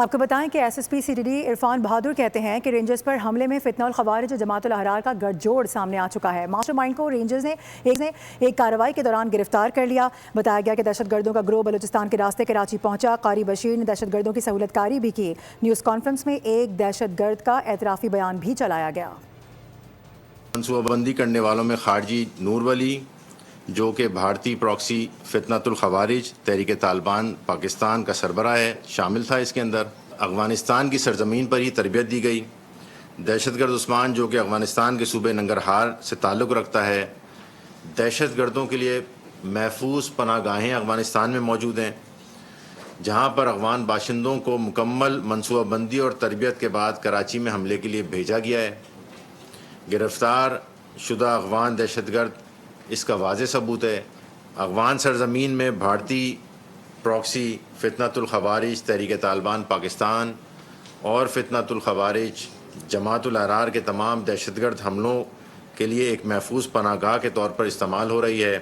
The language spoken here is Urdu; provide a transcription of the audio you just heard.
آپ کو بتائیں کہ S S P C D D Irfan Bahadur کہتے ہیں کہ رینجرز پر حملے میں فتنہ الخوارج جماعت الاحرار کا گٹھ جوڑ سامنے آ چکا ہے۔ ماسٹر مائنڈ کو رینجرز نے ایک کارروائی کے دوران گرفتار کر لیا۔ بتایا گیا کہ دہشت گردوں کا گروہ بلوچستان کے راستے کراچی پہنچا۔ قاری بشیر نے دہشت گردوں کی سہولت کاری بھی کی۔ نیوز کانفرنس میں ایک دہشت گرد کا اعترافی بیان بھی چلایا گیا۔ منصوبہ بندی کرنے والوں میں خارجی نور ولی، جو کہ بھارتی پراکسی فتنۃ الخوارج تحریک طالبان پاکستان کا سربراہ ہے، شامل تھا۔ اس کے اندر افغانستان کی سرزمین پر ہی تربیت دی گئی۔ دہشت گرد عثمان، جو کہ افغانستان کے صوبے ننگرہار سے تعلق رکھتا ہے، دہشت گردوں کے لیے محفوظ پناہ گاہیں افغانستان میں موجود ہیں، جہاں پر افغان باشندوں کو مکمل منصوبہ بندی اور تربیت کے بعد کراچی میں حملے کے لیے بھیجا گیا ہے۔ گرفتار شدہ افغان دہشت گرد اس کا واضح ثبوت ہے۔ افغان سرزمین میں بھارتی پراکسی فتنۃ الخوارج تحریک طالبان پاکستان اور فتنۃ الخوارج جماعت الاحرار کے تمام دہشت گرد حملوں کے لیے ایک محفوظ پناہ گاہ کے طور پر استعمال ہو رہی ہے۔